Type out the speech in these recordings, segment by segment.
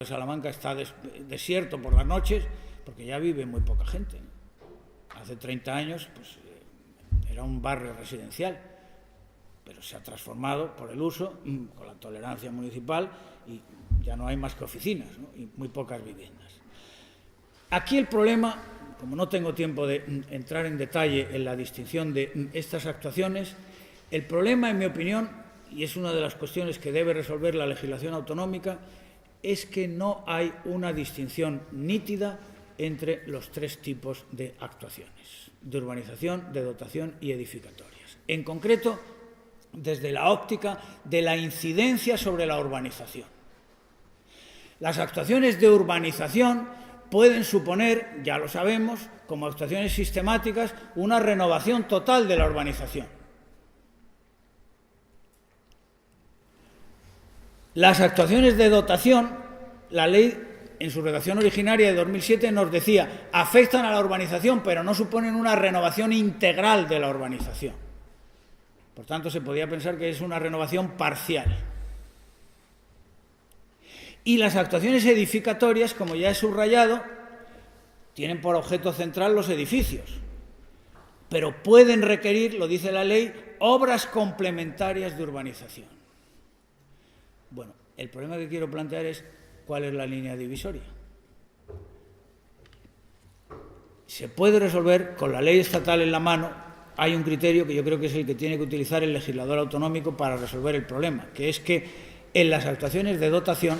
Salamanca está desierto por las noches porque ya vive muy poca gente. Hace 30 años pues, era un barrio residencial, pero se ha transformado por el uso, con la tolerancia municipal, y ya no hay más que oficinas, ¿no? Y muy pocas viviendas. Aquí el problema, como no tengo tiempo de entrar en detalle en la distinción de estas actuaciones, el problema, en mi opinión, y es una de las cuestiones que debe resolver la legislación autonómica, es que no hay una distinción nítida entre los tres tipos de actuaciones, de urbanización, de dotación y edificatorias. En concreto, desde la óptica de la incidencia sobre la urbanización. Las actuaciones de urbanización pueden suponer, ya lo sabemos, como actuaciones sistemáticas, una renovación total de la urbanización. Las actuaciones de dotación, la ley en su redacción originaria de 2007 nos decía, afectan a la urbanización, pero no suponen una renovación integral de la urbanización. Por tanto, se podía pensar que es una renovación parcial. Y las actuaciones edificatorias, como ya he subrayado, tienen por objeto central los edificios, pero pueden requerir, lo dice la ley, obras complementarias de urbanización. Bueno, el problema que quiero plantear es cuál es la línea divisoria. Se puede resolver con la ley estatal en la mano. Hay un criterio que yo creo que es el que tiene que utilizar el legislador autonómico para resolver el problema, que es que en las actuaciones de dotación,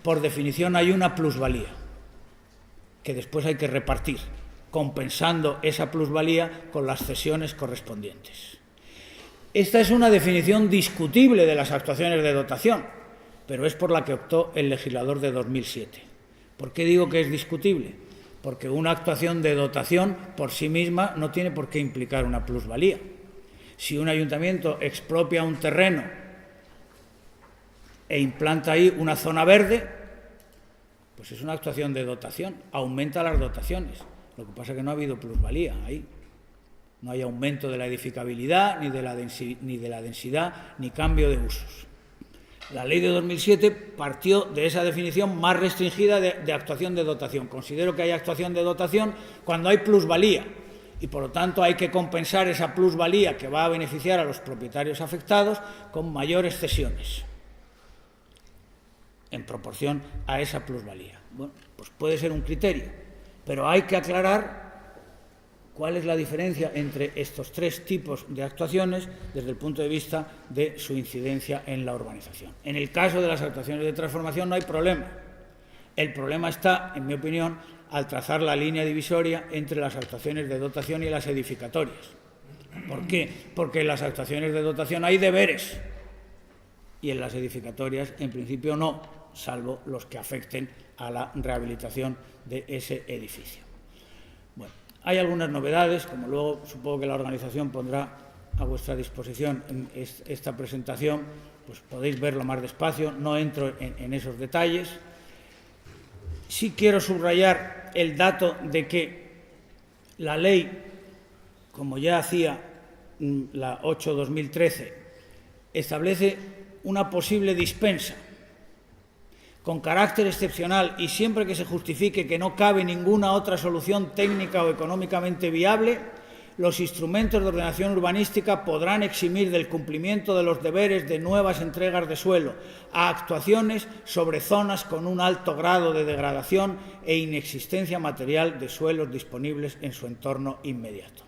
por definición, hay una plusvalía, que después hay que repartir, compensando esa plusvalía con las cesiones correspondientes. Esta es una definición discutible de las actuaciones de dotación, pero es por la que optó el legislador de 2007. ¿Por qué digo que es discutible? Porque una actuación de dotación por sí misma no tiene por qué implicar una plusvalía. Si un ayuntamiento expropia un terreno e implanta ahí una zona verde, pues es una actuación de dotación, aumenta las dotaciones. Lo que pasa es que no ha habido plusvalía ahí. No hay aumento de la edificabilidad, ni de la densidad, ni cambio de usos. La ley de 2007 partió de esa definición más restringida de actuación de dotación. Considero que hay actuación de dotación cuando hay plusvalía y, por lo tanto, hay que compensar esa plusvalía que va a beneficiar a los propietarios afectados con mayores cesiones en proporción a esa plusvalía. Bueno, pues puede ser un criterio, pero hay que aclarar cuál es la diferencia entre estos tres tipos de actuaciones desde el punto de vista de su incidencia en la urbanización. En el caso de las actuaciones de transformación no hay problema. El problema está, en mi opinión, al trazar la línea divisoria entre las actuaciones de dotación y las edificatorias. ¿Por qué? Porque en las actuaciones de dotación hay deberes y en las edificatorias, en principio, no, salvo los que afecten a la rehabilitación de ese edificio. Bueno, hay algunas novedades, como luego supongo que la organización pondrá a vuestra disposición en esta presentación, pues podéis verlo más despacio, no entro en esos detalles. Sí quiero subrayar el dato de que la ley, como ya hacía la 8/2013, establece una posible dispensa con carácter excepcional y siempre que se justifique que no cabe ninguna otra solución técnica o económicamente viable, los instrumentos de ordenación urbanística podrán eximir del cumplimiento de los deberes de nuevas entregas de suelo a actuaciones sobre zonas con un alto grado de degradación e inexistencia material de suelos disponibles en su entorno inmediato.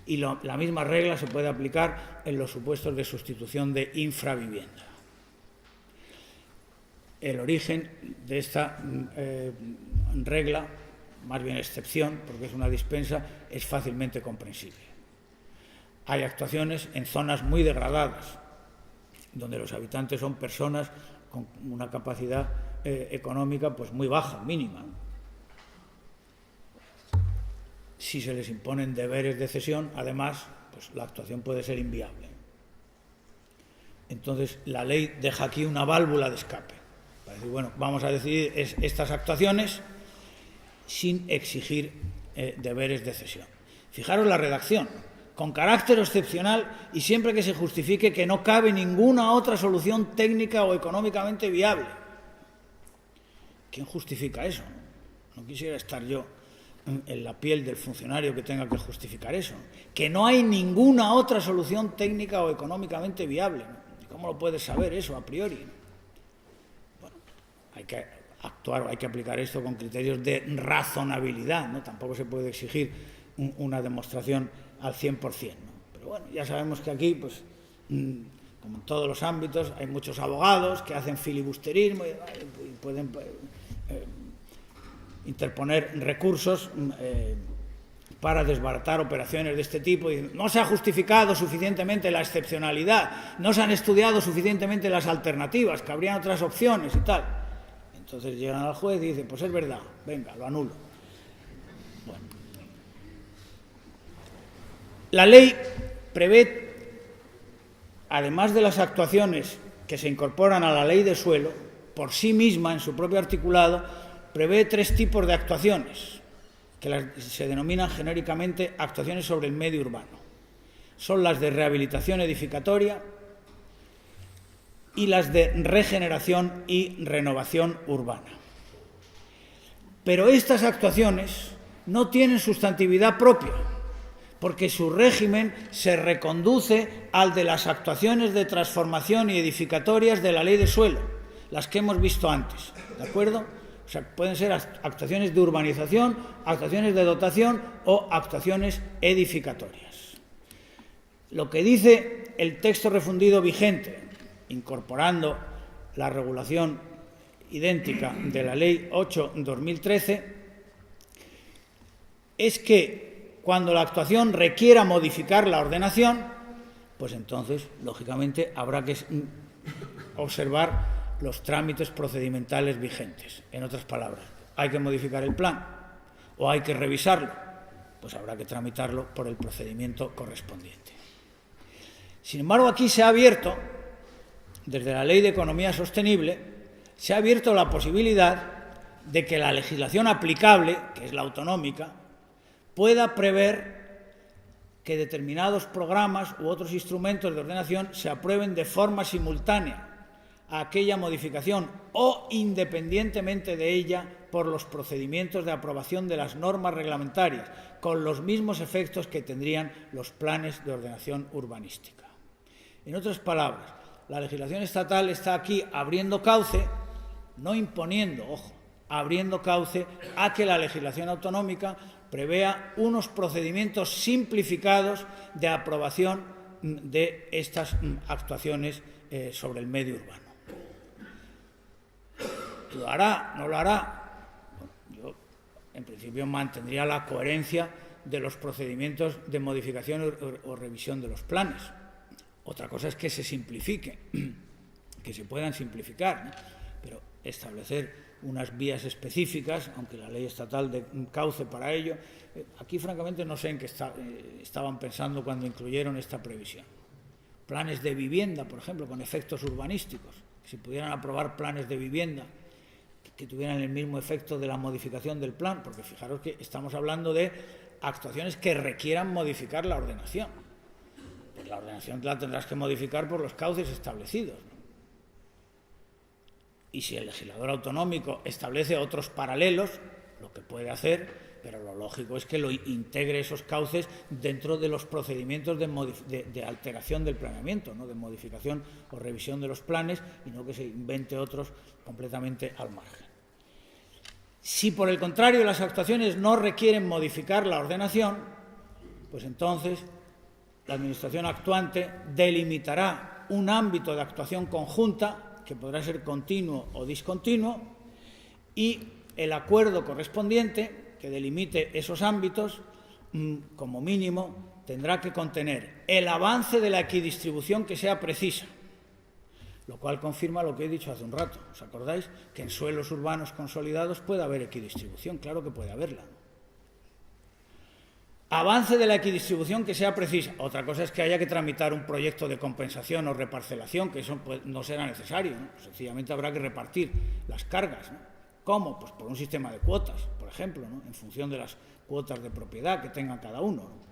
Y la misma regla se puede aplicar en los supuestos de sustitución de infravivienda. El origen de esta regla, más bien excepción, porque es una dispensa, es fácilmente comprensible. Hay actuaciones en zonas muy degradadas, donde los habitantes son personas con una capacidad económica pues muy baja, mínima. Si se les imponen deberes de cesión, además, pues la actuación puede ser inviable. Entonces, la ley deja aquí una válvula de escape. Para decir, bueno, vamos a decidir estas actuaciones sin exigir deberes de cesión. Fijaros la redacción, con carácter excepcional y siempre que se justifique que no cabe ninguna otra solución técnica o económicamente viable. ¿quién justifica eso? No quisiera estar yo en la piel del funcionario que tenga que justificar eso. Que no hay ninguna otra solución técnica o económicamente viable, ¿no? ¿Cómo lo puedes saber eso a priori? Bueno, hay que actuar, hay que aplicar esto con criterios de razonabilidad, ¿no? Tampoco se puede exigir una demostración al 100%, ¿no? Pero bueno, ya sabemos que aquí, pues, como en todos los ámbitos, hay muchos abogados que hacen filibusterismo y pueden interponer recursos para desbaratar operaciones de este tipo. Y no se ha justificado suficientemente la excepcionalidad, no se han estudiado suficientemente las alternativas, que habrían otras opciones y tal. Entonces llegan al juez y dicen, pues es verdad, venga, lo anulo. Bueno. La ley prevé, además de las actuaciones que se incorporan a la ley de suelo, por sí misma, en su propio articulado, prevé 3 tipos de actuaciones, que se denominan genéricamente actuaciones sobre el medio urbano. Son las de rehabilitación edificatoria y las de regeneración y renovación urbana. Pero estas actuaciones no tienen sustantividad propia, porque su régimen se reconduce al de las actuaciones de transformación y edificatorias de la ley de suelo, las que hemos visto antes, ¿de acuerdo? O sea, pueden ser actuaciones de urbanización, actuaciones de dotación o actuaciones edificatorias. Lo que dice el texto refundido vigente, incorporando la regulación idéntica de la Ley 8/2013, es que cuando la actuación requiera modificar la ordenación, pues entonces, lógicamente, habrá que observar los trámites procedimentales vigentes. En otras palabras, hay que modificar el plan o hay que revisarlo, pues habrá que tramitarlo por el procedimiento correspondiente. Sin embargo, aquí se ha abierto, desde la Ley de Economía Sostenible, se ha abierto la posibilidad de que la legislación aplicable, que es la autonómica, pueda prever que determinados programas u otros instrumentos de ordenación se aprueben de forma simultánea a aquella modificación o independientemente de ella por los procedimientos de aprobación de las normas reglamentarias, con los mismos efectos que tendrían los planes de ordenación urbanística. En otras palabras, la legislación estatal está aquí abriendo cauce, no imponiendo, ojo, abriendo cauce a que la legislación autonómica prevea unos procedimientos simplificados de aprobación de estas actuaciones sobre el medio urbano. ¿Lo hará? ¿No lo hará? Bueno, yo, en principio, mantendría la coherencia de los procedimientos de modificación o revisión de los planes. Otra cosa es que se simplifique, que se puedan simplificar, ¿no? Pero establecer unas vías específicas, aunque la ley estatal dé un cauce para ello, aquí francamente no sé en qué estaban pensando cuando incluyeron esta previsión. Planes de vivienda, por ejemplo, con efectos urbanísticos, que se pudieran aprobar planes de vivienda que tuvieran el mismo efecto de la modificación del plan, porque fijaros que estamos hablando de actuaciones que requieran modificar la ordenación. Pues la ordenación la tendrás que modificar por los cauces establecidos, ¿no? Y si el legislador autonómico establece otros paralelos, lo que puede hacer, pero lo lógico es que lo integre esos cauces dentro de los procedimientos de alteración del planeamiento, ¿no? De modificación o revisión de los planes, y no que se invente otros completamente al margen. Si por el contrario las actuaciones no requieren modificar la ordenación, pues entonces la Administración actuante delimitará un ámbito de actuación conjunta que podrá ser continuo o discontinuo, y el acuerdo correspondiente que delimite esos ámbitos, como mínimo, tendrá que contener el avance de la equidistribución que sea precisa, lo cual confirma lo que he dicho hace un rato. ¿Os acordáis? Que en suelos urbanos consolidados puede haber equidistribución, claro que puede haberla. Avance de la equidistribución que sea precisa. Otra cosa es que haya que tramitar un proyecto de compensación o reparcelación, que eso no será necesario, ¿no? Sencillamente habrá que repartir las cargas, ¿no? ¿Cómo? Pues por un sistema de cuotas, por ejemplo, ¿no? En función de las cuotas de propiedad que tenga cada uno, ¿no?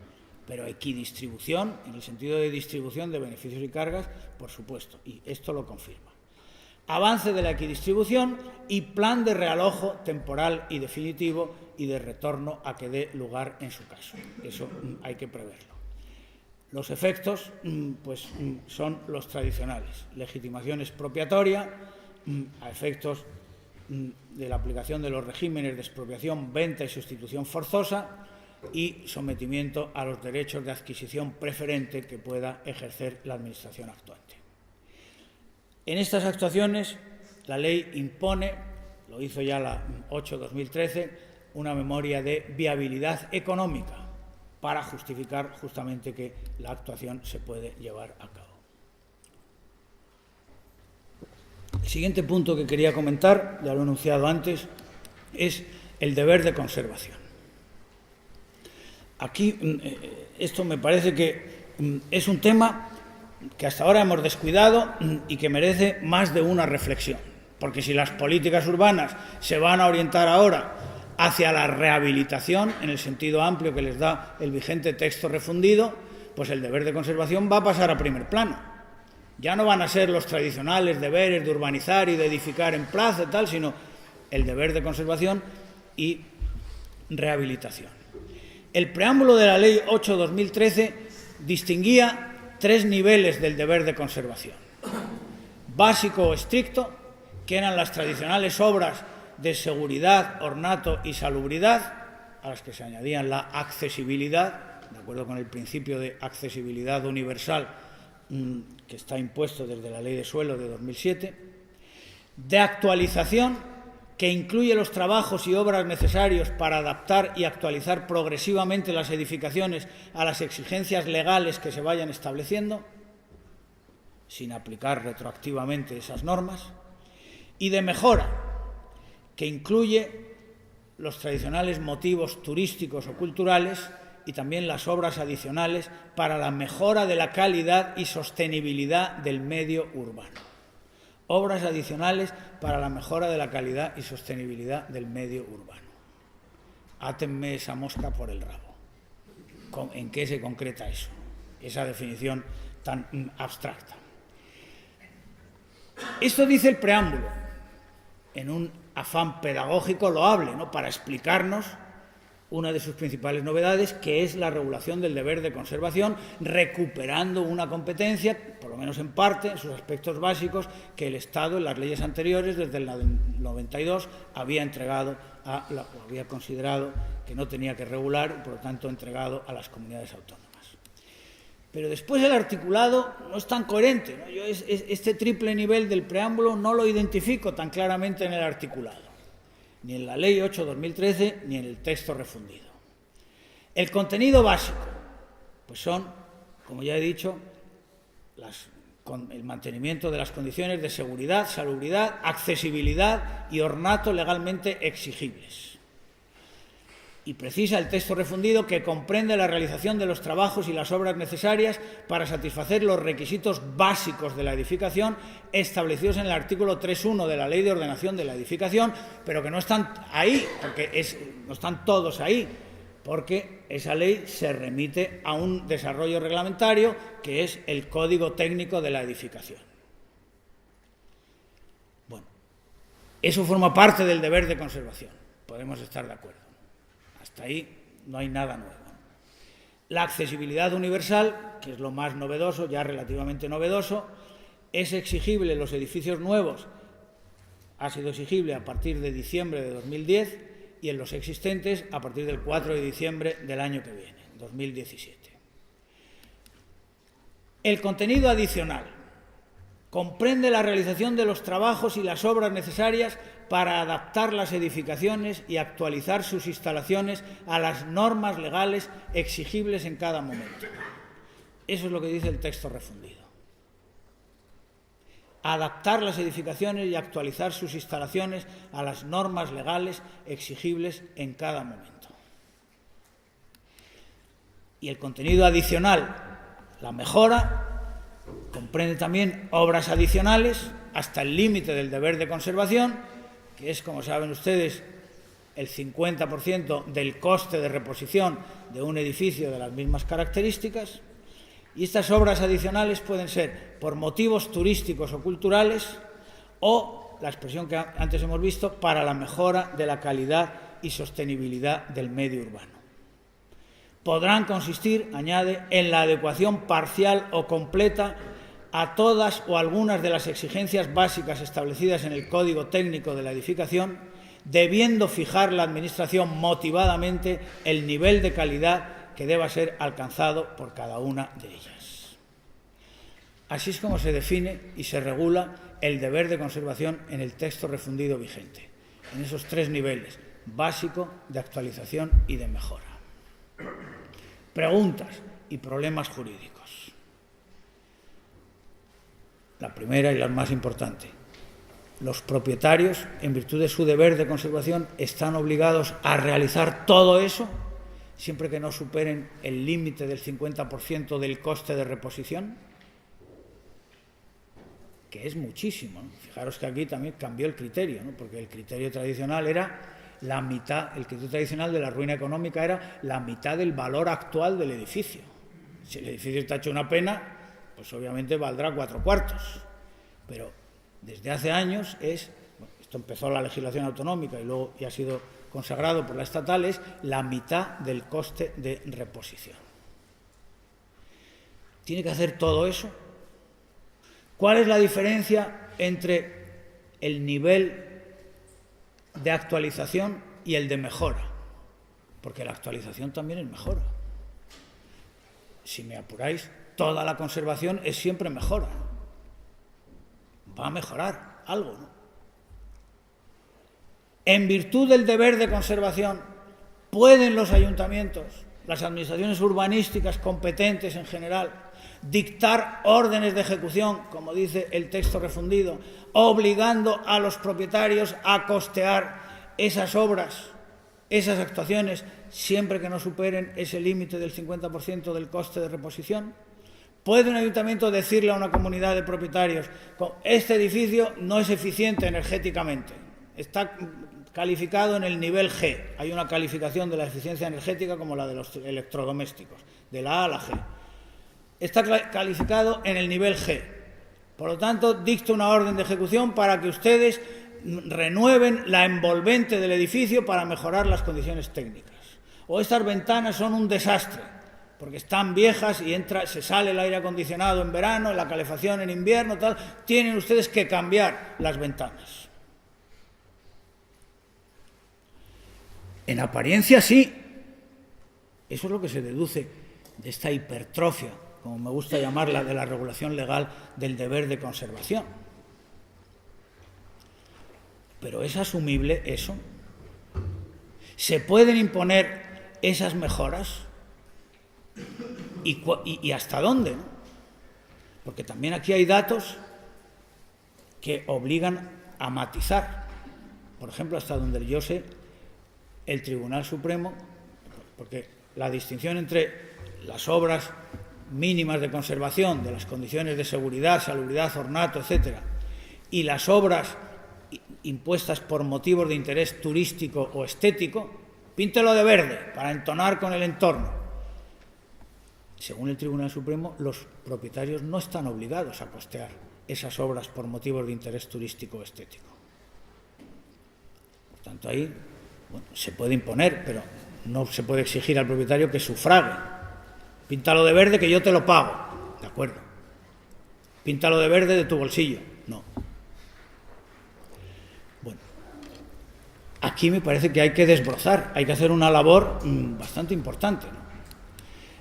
Pero equidistribución, en el sentido de distribución de beneficios y cargas, por supuesto, y esto lo confirma. avance de la equidistribución y plan de realojo temporal y definitivo y de retorno a que dé lugar en su caso. Eso hay que preverlo. Los efectos pues, son los tradicionales. Legitimación expropiatoria a efectos de la aplicación de los regímenes de expropiación, venta y sustitución forzosa y sometimiento a los derechos de adquisición preferente que pueda ejercer la Administración actuante. En estas actuaciones, la ley impone, lo hizo ya la 8/2013, una memoria de viabilidad económica para justificar justamente que la actuación se puede llevar a cabo. El siguiente punto que quería comentar, ya lo he anunciado antes, es el deber de conservación. Aquí, esto me parece que es un tema que hasta ahora hemos descuidado y que merece más de una reflexión. Porque si las políticas urbanas se van a orientar ahora hacia la rehabilitación, en el sentido amplio que les da el vigente texto refundido, pues el deber de conservación va a pasar a primer plano. Ya no van a ser los tradicionales deberes de urbanizar y de edificar en plaza y tal, sino el deber de conservación y rehabilitación. El preámbulo de la Ley 8/2013 distinguía 3 niveles del deber de conservación. Básico o estricto, que eran las tradicionales obras de seguridad, ornato y salubridad, a las que se añadían la accesibilidad, de acuerdo con el principio de accesibilidad universal que está impuesto desde la Ley de Suelo de 2007, de actualización, que incluye los trabajos y obras necesarios para adaptar y actualizar progresivamente las edificaciones a las exigencias legales que se vayan estableciendo, sin aplicar retroactivamente esas normas, y de mejora, que incluye los tradicionales motivos turísticos o culturales y también las obras adicionales para la mejora de la calidad y sostenibilidad del medio urbano. Obras adicionales para la mejora de la calidad y sostenibilidad del medio urbano. Átenme esa mosca por el rabo. ¿En qué se concreta eso? Esa definición tan abstracta. Esto dice el preámbulo, en un afán pedagógico loable, ¿no?, para explicarnos una de sus principales novedades, que es la regulación del deber de conservación, recuperando una competencia, por lo menos en parte, en sus aspectos básicos, que el Estado en las leyes anteriores, desde el 92, había entregado o había considerado que no tenía que regular y, por lo tanto, entregado a las comunidades autónomas. Pero después el articulado no es tan coherente, ¿no? Yo este triple nivel del preámbulo no lo identifico tan claramente en el articulado, ni en la Ley 8/2013, ni en el texto refundido. El contenido básico, pues son, como ya he dicho, el mantenimiento de las condiciones de seguridad, salubridad, accesibilidad y ornato legalmente exigibles. Y precisa el texto refundido que comprende la realización de los trabajos y las obras necesarias para satisfacer los requisitos básicos de la edificación establecidos en el artículo 3.1 de la Ley de Ordenación de la Edificación, pero que no están ahí, no están todos ahí, porque esa ley se remite a un desarrollo reglamentario que es el Código Técnico de la Edificación. Bueno, eso forma parte del deber de conservación, podemos estar de acuerdo. Hasta ahí no hay nada nuevo. La accesibilidad universal, que es lo más novedoso, ya relativamente novedoso, es exigible en los edificios nuevos, ha sido exigible a partir de diciembre de 2010 y en los existentes a partir del 4 de diciembre del año que viene, 2017. El contenido adicional comprende la realización de los trabajos y las obras necesarias para adaptar las edificaciones y actualizar sus instalaciones a las normas legales exigibles en cada momento. Eso es lo que dice el texto refundido. Adaptar las edificaciones y actualizar sus instalaciones a las normas legales exigibles en cada momento. Y el contenido adicional, la mejora, comprende también obras adicionales hasta el límite del deber de conservación, que es, como saben ustedes, el 50% del coste de reposición de un edificio de las mismas características. Y estas obras adicionales pueden ser por motivos turísticos o culturales o la expresión que antes hemos visto, para la mejora de la calidad y sostenibilidad del medio urbano. Podrán consistir, añade, en la adecuación parcial o completa a todas o algunas de las exigencias básicas establecidas en el Código Técnico de la Edificación, debiendo fijar la Administración motivadamente el nivel de calidad que deba ser alcanzado por cada una de ellas. Así es como se define y se regula el deber de conservación en el texto refundido vigente, en esos tres niveles: básico, de actualización y de mejora. Preguntas y problemas jurídicos. La primera y la más importante: los propietarios, en virtud de su deber de conservación, están obligados a realizar todo eso, siempre que no superen el límite del 50% del coste de reposición, que es muchísimo, ¿no? Fijaros que aquí también cambió el criterio, ¿no? Porque el criterio tradicional era la mitad, el criterio tradicional de la ruina económica era la mitad del valor actual del edificio. Si el edificio está hecho una pena, pues obviamente valdrá 4/4. Pero desde hace años esto empezó la legislación autonómica y luego ya ha sido consagrado por la estatal, es la mitad del coste de reposición. ¿Tiene que hacer todo eso? ¿Cuál es la diferencia entre el nivel de actualización y el de mejora? Porque la actualización también es mejora. Si me apuráis, toda la conservación es siempre mejora. Va a mejorar algo, ¿no? En virtud del deber de conservación, pueden los ayuntamientos, las administraciones urbanísticas competentes en general, dictar órdenes de ejecución, como dice el texto refundido, obligando a los propietarios a costear esas obras, esas actuaciones, siempre que no superen ese límite del 50% del coste de reposición. ¿Puede un ayuntamiento decirle a una comunidad de propietarios: este edificio no es eficiente energéticamente, está calificado en el nivel G? Hay una calificación de la eficiencia energética como la de los electrodomésticos, de la A a la G. Está calificado en el nivel G. Por lo tanto, dicta una orden de ejecución para que ustedes renueven la envolvente del edificio para mejorar las condiciones técnicas. O estas ventanas son un desastre, porque están viejas y se sale el aire acondicionado en verano, la calefacción en invierno, tal. Tienen ustedes que cambiar las ventanas. En apariencia sí. Eso es lo que se deduce de esta hipertrofia, como me gusta llamarla, de la regulación legal del deber de conservación. Pero ¿es asumible eso? ¿Se pueden imponer esas mejoras? ¿Y hasta dónde, ¿no? Porque también aquí hay datos que obligan a matizar. Por ejemplo, hasta donde yo sé, el Tribunal Supremo, porque la distinción entre las obras mínimas de conservación, de las condiciones de seguridad, salubridad, ornato, etcétera, y las obras impuestas por motivos de interés turístico o estético, píntelo de verde para entonar con el entorno. Según el Tribunal Supremo, los propietarios no están obligados a costear esas obras por motivos de interés turístico o estético. Por tanto, ahí se puede imponer, pero no se puede exigir al propietario que sufrague. Píntalo de verde que yo te lo pago. De acuerdo. Píntalo de verde de tu bolsillo. No. Bueno, aquí me parece que hay que desbrozar, hay que hacer una labor bastante importante, ¿no?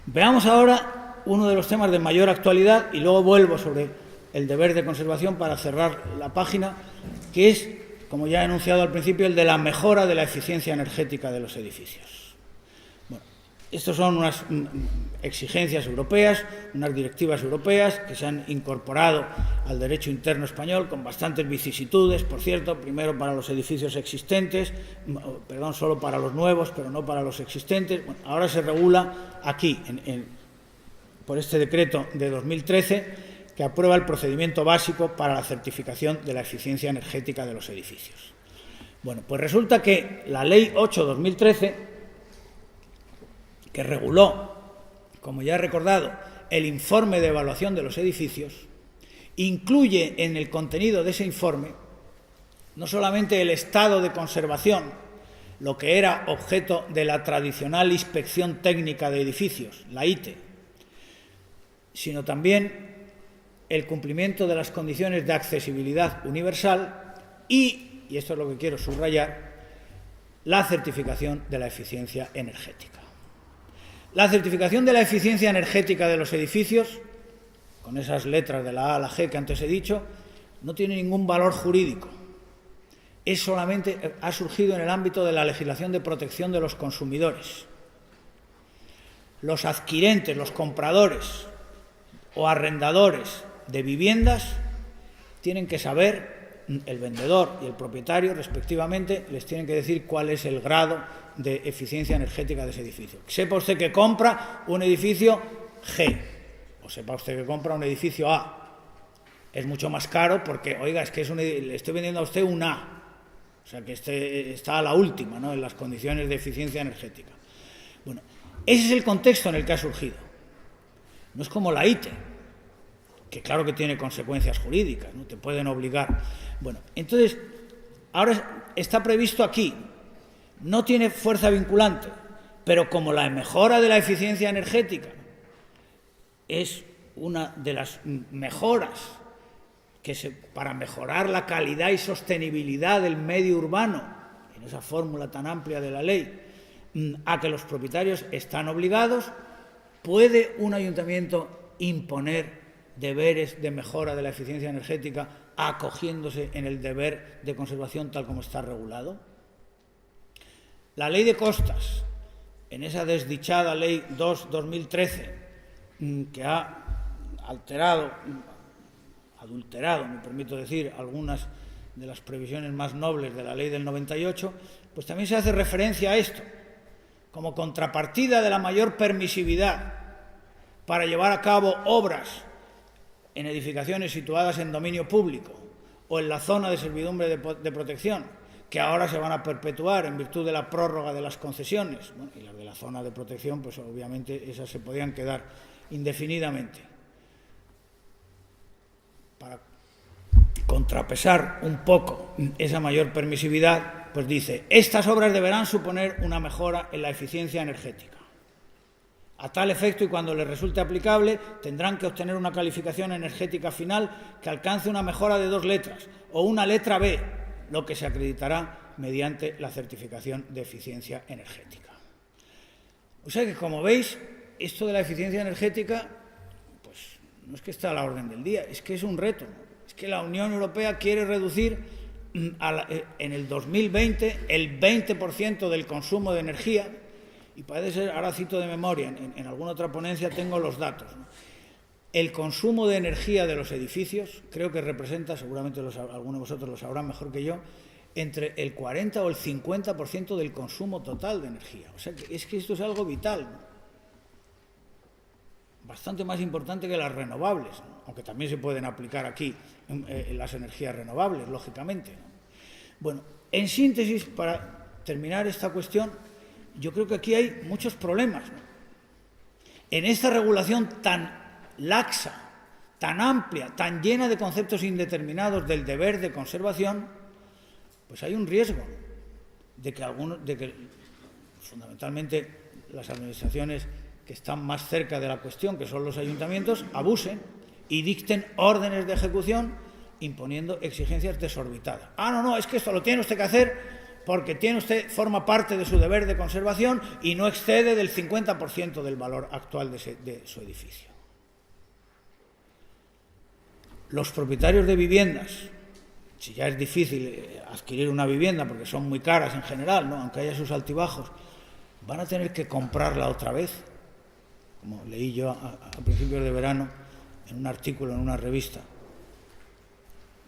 Veamos ahora uno de los temas de mayor actualidad y luego vuelvo sobre el deber de conservación para cerrar la página, que es, como ya he anunciado al principio, el de la mejora de la eficiencia energética de los edificios. Bueno, estas son unas exigencias europeas, unas directivas europeas que se han incorporado al derecho interno español con bastantes vicisitudes, por cierto, primero para los edificios existentes, solo para los nuevos, pero no para los existentes. Bueno, ahora se regula aquí, por este decreto de 2013, que aprueba el procedimiento básico para la certificación de la eficiencia energética de los edificios. Bueno, pues resulta que la Ley 8/2013, que reguló, como ya he recordado, el informe de evaluación de los edificios, incluye en el contenido de ese informe no solamente el estado de conservación, lo que era objeto de la tradicional inspección técnica de edificios, la ITE, sino también el cumplimiento de las condiciones de accesibilidad universal y esto es lo que quiero subrayar, la certificación de la eficiencia energética. La certificación de la eficiencia energética de los edificios, con esas letras de la A a la G que antes he dicho, no tiene ningún valor jurídico. Ha surgido en el ámbito de la legislación de protección de los consumidores. Los adquirentes, los compradores o arrendadores de viviendas tienen que saber, el vendedor y el propietario respectivamente, les tienen que decir cuál es el grado de eficiencia energética de ese edificio. Sepa usted que compra un edificio G o sepa usted que compra un edificio A. Es mucho más caro porque, oiga, es que le estoy vendiendo a usted un A. O sea, que está a la última, ¿no?, en las condiciones de eficiencia energética. Bueno, ese es el contexto en el que ha surgido. No es como la ITE, que claro que tiene consecuencias jurídicas, ¿no? Te pueden obligar. Bueno, entonces, ahora está previsto aquí, no tiene fuerza vinculante, pero como la mejora de la eficiencia energética es una de las mejoras para mejorar la calidad y sostenibilidad del medio urbano, en esa fórmula tan amplia de la ley, a que los propietarios están obligados, ¿puede un ayuntamiento imponer deberes de mejora de la eficiencia energética acogiéndose en el deber de conservación tal como está regulado? La ley de costas, en esa desdichada ley 2/2013, que ha adulterado, me permito decir, algunas de las previsiones más nobles de la ley del 98, pues también se hace referencia a esto, como contrapartida de la mayor permisividad para llevar a cabo obras en edificaciones situadas en dominio público o en la zona de servidumbre de protección, que ahora se van a perpetuar en virtud de la prórroga de las concesiones. Bueno, y las de la zona de protección, pues obviamente esas se podían quedar indefinidamente. Para contrapesar un poco esa mayor permisividad, pues dice, estas obras deberán suponer una mejora en la eficiencia energética. A tal efecto, y cuando les resulte aplicable, tendrán que obtener una calificación energética final que alcance una mejora de 2 letras o una letra B, lo que se acreditará mediante la certificación de eficiencia energética. O sea que, como veis, esto de la eficiencia energética, pues no es que está a la orden del día, es que es un reto. Es que la Unión Europea quiere reducir en el 2020 el 20% del consumo de energía. Y parece ser, ahora cito de memoria, en alguna otra ponencia tengo los datos, ¿no? El consumo de energía de los edificios creo que representa, seguramente algunos de vosotros lo sabrán mejor que yo, entre el 40 o el 50% del consumo total de energía. O sea, que esto es algo vital, ¿no? Bastante más importante que las renovables, ¿no? Aunque también se pueden aplicar aquí las energías renovables, lógicamente, ¿no? Bueno, en síntesis, para terminar esta cuestión, yo creo que aquí hay muchos problemas, ¿no? En esta regulación tan laxa, tan amplia, tan llena de conceptos indeterminados del deber de conservación, pues hay un riesgo de que fundamentalmente las administraciones que están más cerca de la cuestión, que son los ayuntamientos, abusen y dicten órdenes de ejecución imponiendo exigencias desorbitadas. No, es que esto lo tiene usted que hacer porque forma parte de su deber de conservación y no excede del 50% del valor actual de su edificio. Los propietarios de viviendas, si ya es difícil adquirir una vivienda porque son muy caras en general, ¿no?, aunque haya sus altibajos, van a tener que comprarla otra vez, como leí yo a principios de verano en un artículo en una revista.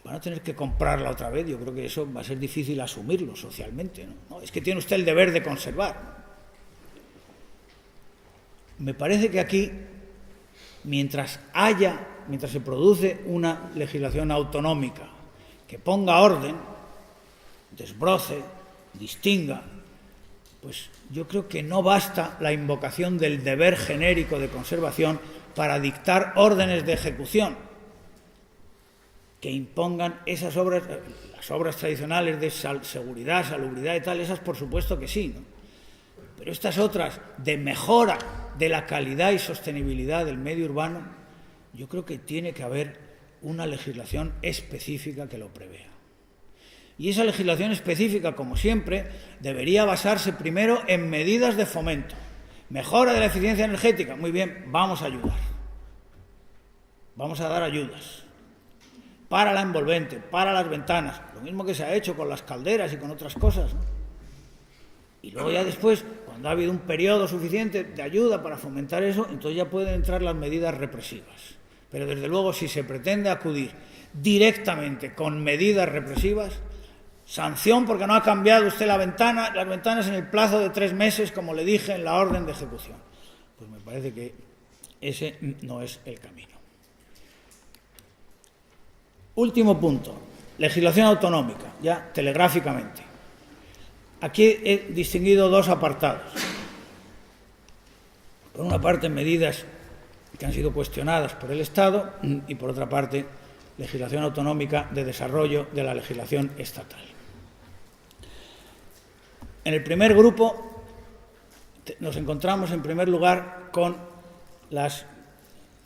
Van a tener que comprarla otra vez. Yo creo que eso va a ser difícil asumirlo socialmente, ¿no? Es que tiene usted el deber de conservar. Me parece que aquí, mientras se produce una legislación autonómica que ponga orden, desbroce, distinga, pues yo creo que no basta la invocación del deber genérico de conservación para dictar órdenes de ejecución que impongan esas obras, las obras tradicionales de seguridad, salubridad y tal, esas por supuesto que sí, ¿no? Pero estas otras de mejora de la calidad y sostenibilidad del medio urbano, yo creo que tiene que haber una legislación específica que lo prevea. Y esa legislación específica, como siempre, debería basarse primero en medidas de fomento. Mejora de la eficiencia energética, muy bien, vamos a ayudar. Vamos a dar ayudas para la envolvente, para las ventanas, lo mismo que se ha hecho con las calderas y con otras cosas, ¿no? Y luego ya después, cuando ha habido un periodo suficiente de ayuda para fomentar eso, entonces ya pueden entrar las medidas represivas. Pero desde luego, si se pretende acudir directamente con medidas represivas, sanción porque no ha cambiado usted las ventanas en el plazo de 3 meses, como le dije en la orden de ejecución. Pues me parece que ese no es el camino. Último punto, legislación autonómica, ya telegráficamente. Aquí he distinguido 2 apartados. Por una parte, medidas que han sido cuestionadas por el Estado y, por otra parte, legislación autonómica de desarrollo de la legislación estatal. En el primer grupo nos encontramos, en primer lugar, con las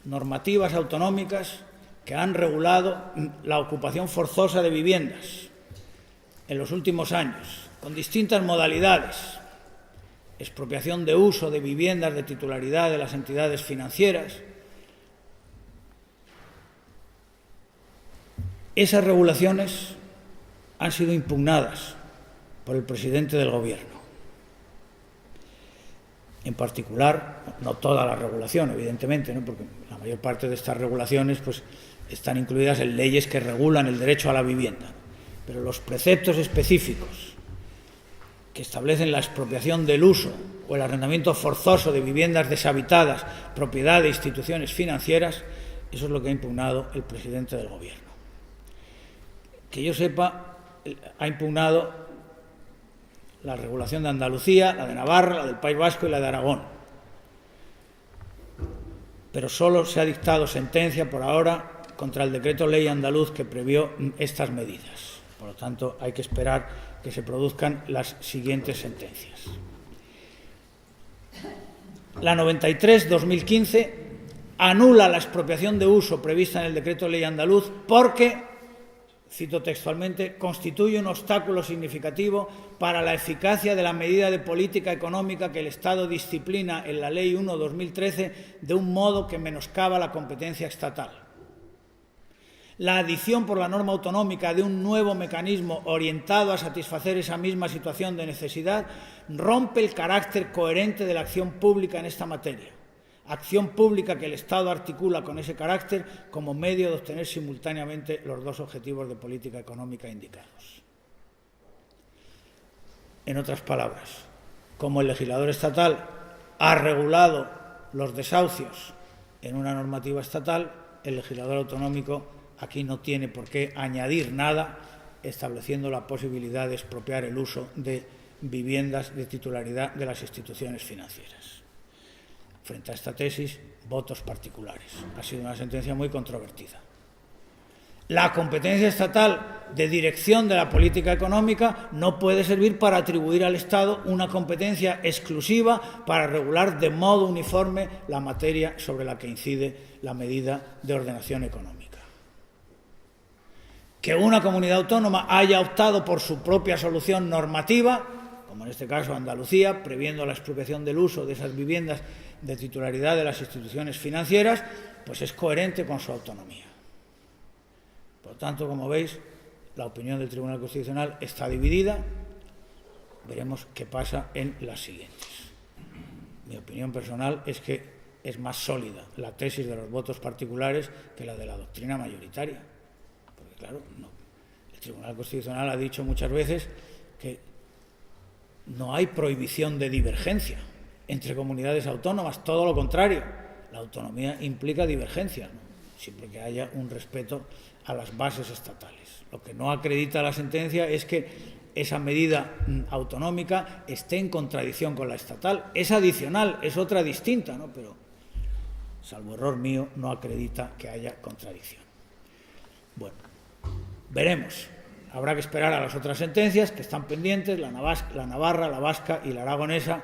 normativas autonómicas que han regulado la ocupación forzosa de viviendas en los últimos años, con distintas modalidades: expropiación de uso de viviendas de titularidad de las entidades financieras. Esas regulaciones han sido impugnadas por el presidente del Gobierno. En particular, no toda la regulación, evidentemente, ¿no? Porque la mayor parte de estas regulaciones pues, están incluidas en leyes que regulan el derecho a la vivienda. Pero los preceptos específicos que establecen la expropiación del uso o el arrendamiento forzoso de viviendas deshabitadas, propiedad de instituciones financieras, eso es lo que ha impugnado el presidente del Gobierno. Que yo sepa, ha impugnado la regulación de Andalucía, la de Navarra, la del País Vasco y la de Aragón. Pero solo se ha dictado sentencia por ahora contra el decreto ley andaluz que previó estas medidas. Por lo tanto, hay que esperar que se produzcan las siguientes sentencias. La 93/2015 anula la expropiación de uso prevista en el decreto ley andaluz porque, cito textualmente, constituye un obstáculo significativo para la eficacia de la medida de política económica que el Estado disciplina en la Ley 1/2013 de un modo que menoscaba la competencia estatal. La adición por la norma autonómica de un nuevo mecanismo orientado a satisfacer esa misma situación de necesidad rompe el carácter coherente de la acción pública en esta materia. Acción pública que el Estado articula con ese carácter como medio de obtener simultáneamente los 2 objetivos de política económica indicados. En otras palabras, como el legislador estatal ha regulado los desahucios en una normativa estatal, el legislador autonómico aquí no tiene por qué añadir nada, estableciendo la posibilidad de expropiar el uso de viviendas de titularidad de las instituciones financieras. Frente a esta tesis, votos particulares. Ha sido una sentencia muy controvertida. La competencia estatal de dirección de la política económica no puede servir para atribuir al Estado una competencia exclusiva para regular de modo uniforme la materia sobre la que incide la medida de ordenación económica. Que una comunidad autónoma haya optado por su propia solución normativa, como en este caso Andalucía, previendo la expropiación del uso de esas viviendas de titularidad de las instituciones financieras, pues es coherente con su autonomía. Por lo tanto, como veis, la opinión del Tribunal Constitucional está dividida. Veremos qué pasa en las siguientes. Mi opinión personal es que es más sólida la tesis de los votos particulares que la de la doctrina mayoritaria. Porque, claro, no. El Tribunal Constitucional ha dicho muchas veces que no hay prohibición de divergencia entre comunidades autónomas, todo lo contrario. La autonomía implica divergencia, ¿no? Siempre que haya un respeto a las bases estatales. Lo que no acredita la sentencia es que esa medida autonómica esté en contradicción con la estatal. Es adicional, es otra distinta, ¿no? Pero, salvo error mío, no acredita que haya contradicción. Bueno, Veremos. Habrá que esperar a las otras sentencias que están pendientes, la navarra, la vasca y la aragonesa,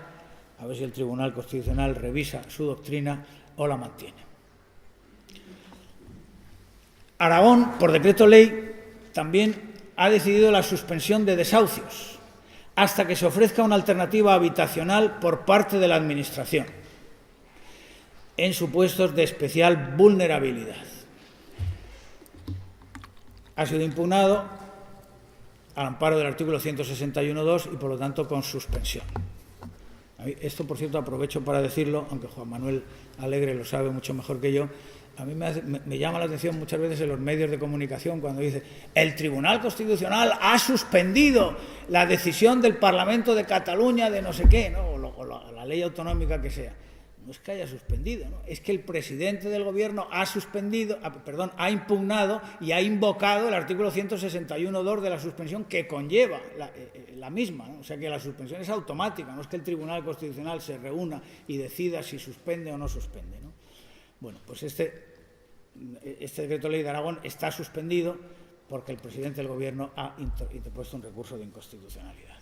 a ver si el Tribunal Constitucional revisa su doctrina o la mantiene. Aragón, por decreto ley, también ha decidido la suspensión de desahucios hasta que se ofrezca una alternativa habitacional por parte de la Administración en supuestos de especial vulnerabilidad. Ha sido impugnado al amparo del artículo 161.2 y, por lo tanto, con suspensión. Esto, por cierto, aprovecho para decirlo, aunque Juan Manuel Alegre lo sabe mucho mejor que yo. A mí me llama la atención muchas veces en los medios de comunicación cuando dice el Tribunal Constitucional ha suspendido la decisión del Parlamento de Cataluña de no sé qué, ¿no? o la ley autonómica que sea. No es que haya suspendido, ¿no? Es que el presidente del Gobierno ha impugnado y ha invocado el artículo 161.2 de la suspensión que conlleva la misma, ¿no? O sea que la suspensión es automática, no es que el Tribunal Constitucional se reúna y decida si suspende o no suspende, ¿no? Bueno, pues este decreto ley de Aragón está suspendido porque el presidente del Gobierno ha interpuesto un recurso de inconstitucionalidad.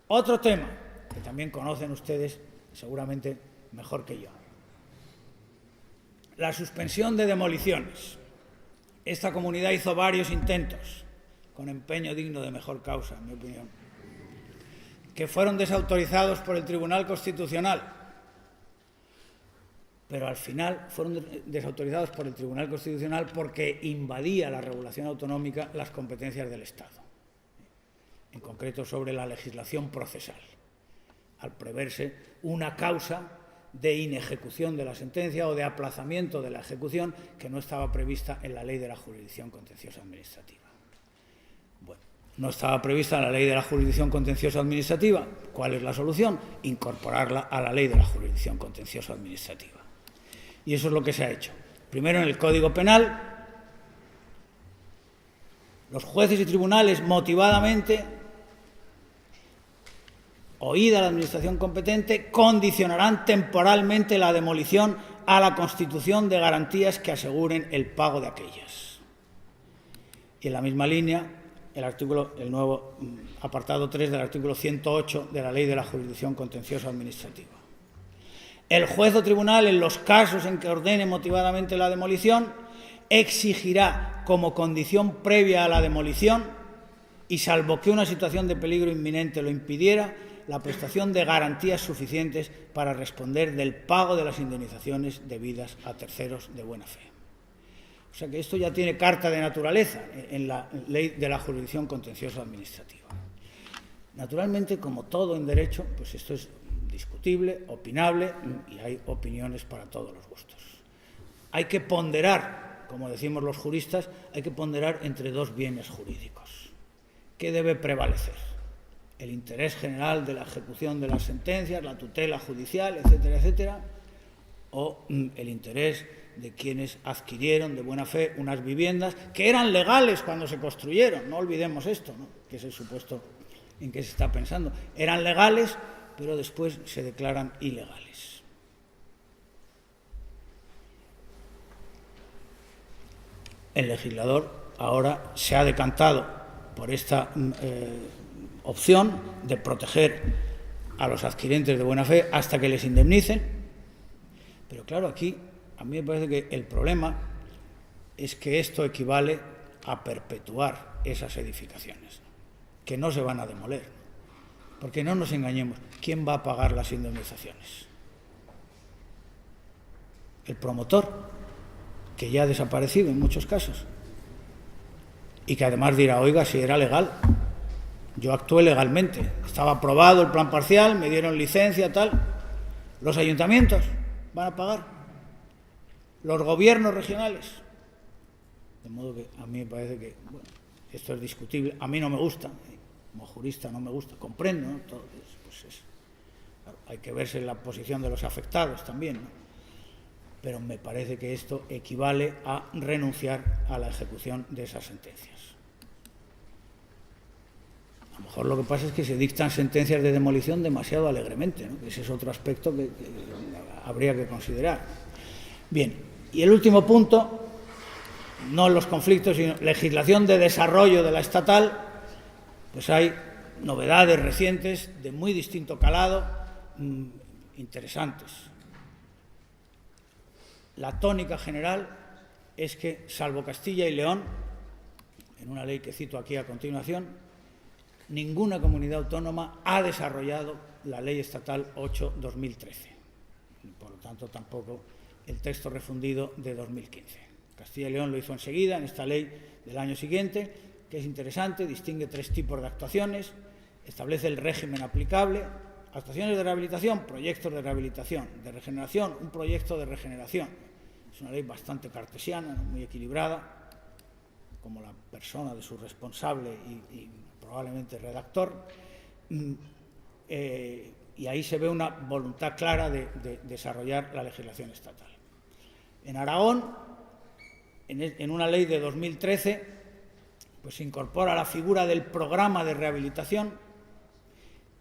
Otro tema que también conocen ustedes seguramente mejor que yo. La suspensión de demoliciones. Esta comunidad hizo varios intentos, con empeño digno de mejor causa, en mi opinión, que fueron desautorizados por el Tribunal Constitucional. Pero al final fueron desautorizados por el Tribunal Constitucional porque invadía la regulación autonómica las competencias del Estado, en concreto sobre la legislación procesal, al preverse una causa de inejecución de la sentencia o de aplazamiento de la ejecución que no estaba prevista en la Ley de la Jurisdicción Contenciosa Administrativa. Bueno, no estaba prevista en la Ley de la Jurisdicción Contenciosa Administrativa. ¿Cuál es la solución? Incorporarla a la Ley de la Jurisdicción Contenciosa Administrativa. Y eso es lo que se ha hecho. Primero, en el Código Penal, los jueces y tribunales motivadamente, oída la Administración competente, condicionarán temporalmente la demolición a la constitución de garantías que aseguren el pago de aquellas. Y en la misma línea, el nuevo apartado 3 del artículo 108 de la Ley de la Jurisdicción Contenciosa Administrativa. El juez o tribunal, en los casos en que ordene motivadamente la demolición, exigirá como condición previa a la demolición, y salvo que una situación de peligro inminente lo impidiera, la prestación de garantías suficientes para responder del pago de las indemnizaciones debidas a terceros de buena fe. O sea que esto ya tiene carta de naturaleza en la Ley de la Jurisdicción Contenciosa Administrativa. Naturalmente, como todo en derecho, pues esto es discutible, opinable, y hay opiniones para todos los gustos. Hay que ponderar, como decimos los juristas, hay que ponderar entre dos bienes jurídicos. ¿Qué debe prevalecer? El interés general de la ejecución de las sentencias, la tutela judicial, etcétera, etcétera, o el interés de quienes adquirieron de buena fe unas viviendas que eran legales cuando se construyeron. No olvidemos esto, ¿no? Que es el supuesto en que se está pensando. Eran legales, pero después se declaran ilegales. El legislador ahora se ha decantado por esta opción de proteger a los adquirentes de buena fe hasta que les indemnicen, pero claro, aquí a mí me parece que el problema es que esto equivale a perpetuar esas edificaciones, que no se van a demoler. Porque no nos engañemos, ¿quién va a pagar las indemnizaciones? El promotor, que ya ha desaparecido en muchos casos, y que además dirá, oiga, si era legal, yo actué legalmente, estaba aprobado el plan parcial, me dieron licencia, tal. ¿Los ayuntamientos van a pagar? ¿Los gobiernos regionales? De modo que a mí me parece que, bueno, esto es discutible, a mí no me gusta. Como jurista no me gusta, comprendo, ¿no? Todo, claro, hay que verse en la posición de los afectados también, ¿no? Pero me parece que esto equivale a renunciar a la ejecución de esas sentencias. A lo mejor lo que pasa es que se dictan sentencias de demolición demasiado alegremente, ¿no? Ese es otro aspecto que habría que considerar. Bien, y el último punto no los conflictos, sino legislación de desarrollo de la estatal, pues hay novedades recientes de muy distinto calado, interesantes. La tónica general es que, salvo Castilla y León, en una ley que cito aquí a continuación, ninguna comunidad autónoma ha desarrollado la Ley Estatal 8/2013. Por lo tanto, tampoco el texto refundido de 2015. Castilla y León lo hizo enseguida, en esta ley del año siguiente, que es interesante, distingue 3 tipos de actuaciones, establece el régimen aplicable: actuaciones de rehabilitación, proyectos de rehabilitación; de regeneración, un proyecto de regeneración. Es una ley bastante cartesiana, ¿no?, muy equilibrada, como la persona de su responsable y probablemente redactor, y ahí se ve una voluntad clara de desarrollar la legislación estatal. En Aragón, en una ley de 2013, pues se incorpora la figura del programa de rehabilitación,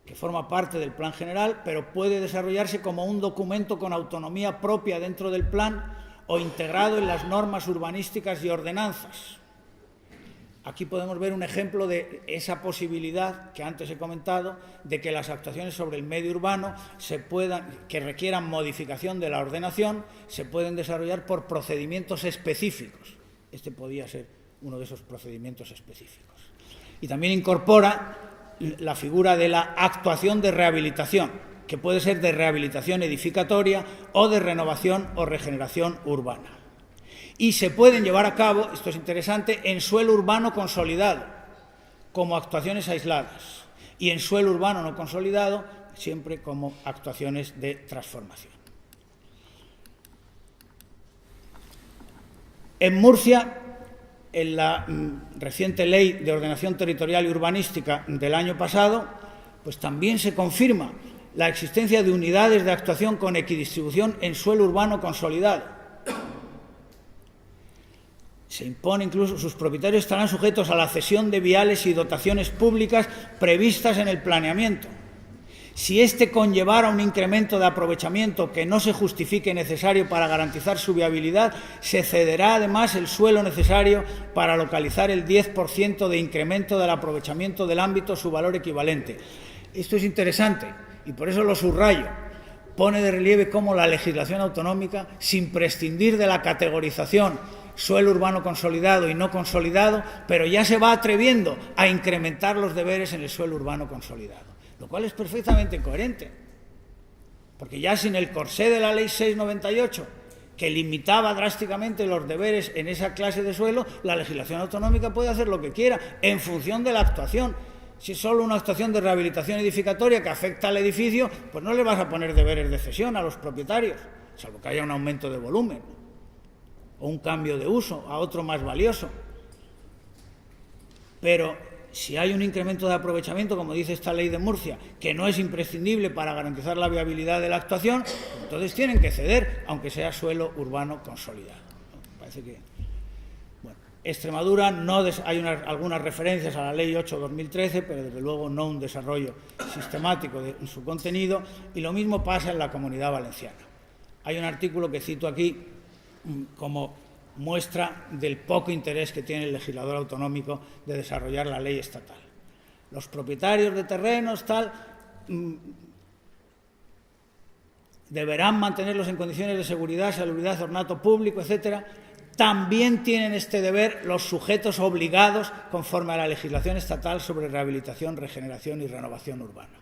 que forma parte del plan general, pero puede desarrollarse como un documento con autonomía propia dentro del plan o integrado en las normas urbanísticas y ordenanzas. Aquí podemos ver un ejemplo de esa posibilidad que antes he comentado, de que las actuaciones sobre el medio urbano que requieran modificación de la ordenación, se pueden desarrollar por procedimientos específicos. Este podía ser uno de esos procedimientos específicos. Y también incorpora la figura de la actuación de rehabilitación, que puede ser de rehabilitación edificatoria o de renovación o regeneración urbana. Y se pueden llevar a cabo, esto es interesante, en suelo urbano consolidado, como actuaciones aisladas, y en suelo urbano no consolidado, siempre como actuaciones de transformación. En Murcia, en la reciente Ley de Ordenación Territorial y Urbanística del año pasado, pues también se confirma la existencia de unidades de actuación con equidistribución en suelo urbano consolidado. Se impone incluso, sus propietarios estarán sujetos a la cesión de viales y dotaciones públicas previstas en el planeamiento. Si éste conllevara un incremento de aprovechamiento que no se justifique necesario para garantizar su viabilidad, se cederá además el suelo necesario para localizar el 10% de incremento del aprovechamiento del ámbito, su valor equivalente. Esto es interesante y por eso lo subrayo. Pone de relieve cómo la legislación autonómica, sin prescindir de la categorización suelo urbano consolidado y no consolidado, pero ya se va atreviendo a incrementar los deberes en el suelo urbano consolidado, lo cual es perfectamente coherente, porque ya sin el corsé de la Ley 6/98, que limitaba drásticamente los deberes en esa clase de suelo, la legislación autonómica puede hacer lo que quiera en función de la actuación. Si es solo una actuación de rehabilitación edificatoria que afecta al edificio, pues no le vas a poner deberes de cesión a los propietarios, salvo que haya un aumento de volumen o un cambio de uso a otro más valioso. Pero si hay un incremento de aprovechamiento, como dice esta ley de Murcia, que no es imprescindible para garantizar la viabilidad de la actuación, entonces tienen que ceder, aunque sea suelo urbano consolidado. Parece que, bueno, Extremadura hay algunas referencias a la Ley 8/2013, pero desde luego no un desarrollo sistemático de su contenido, y lo mismo pasa en la Comunidad Valenciana. Hay un artículo que cito aquí como muestra del poco interés que tiene el legislador autonómico de desarrollar la ley estatal. Los propietarios de terrenos, deberán mantenerlos en condiciones de seguridad, salubridad, ornato público, etcétera. También tienen este deber los sujetos obligados conforme a la legislación estatal sobre rehabilitación, regeneración y renovación urbana.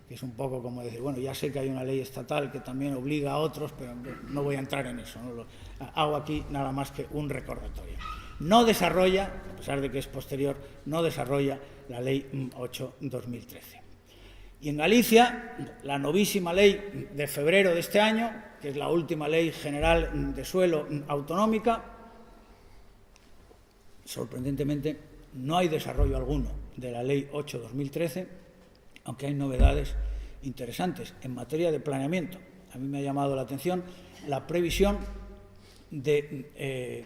Que es un poco como decir, bueno, ya sé que hay una ley estatal que también obliga a otros, pero no voy a entrar en eso, ¿no? Hago aquí nada más que un recordatorio. No desarrolla, a pesar de que es posterior, no desarrolla la Ley 8/2013. Y en Galicia, la novísima ley de febrero de este año, que es la última ley general de suelo autonómica, sorprendentemente no hay desarrollo alguno de la Ley 8/2013, aunque hay novedades interesantes en materia de planeamiento. A mí me ha llamado la atención la previsión de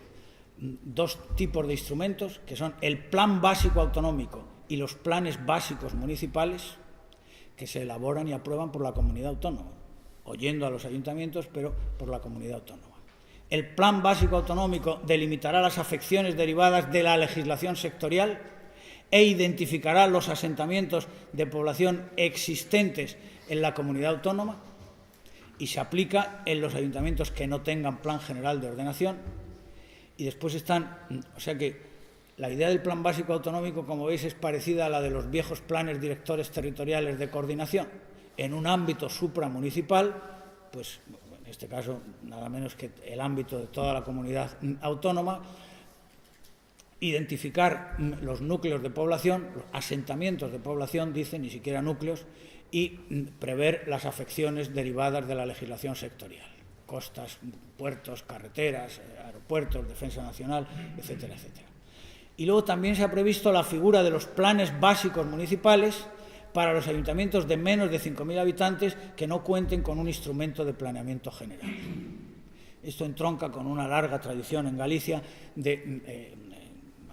2 tipos de instrumentos, que son el Plan Básico Autonómico y los planes básicos municipales, que se elaboran y aprueban por la comunidad autónoma, oyendo a los ayuntamientos, pero por la comunidad autónoma. El Plan Básico Autonómico delimitará las afecciones derivadas de la legislación sectorial e identificará los asentamientos de población existentes en la comunidad autónoma y se aplica en los ayuntamientos que no tengan plan general de ordenación. Y después están, o sea que la idea del Plan Básico Autonómico, como veis, es parecida a la de los viejos planes directores territoriales de coordinación. En un ámbito supramunicipal, pues en este caso nada menos que el ámbito de toda la comunidad autónoma, identificar los núcleos de población, los asentamientos de población, dicen, ni siquiera núcleos, y prever las afecciones derivadas de la legislación sectorial. Costas, puertos, carreteras, aeropuertos, defensa nacional, etcétera, etcétera. Y luego también se ha previsto la figura de los planes básicos municipales para los ayuntamientos de menos de 5.000 habitantes que no cuenten con un instrumento de planeamiento general. Esto entronca con una larga tradición en Galicia de...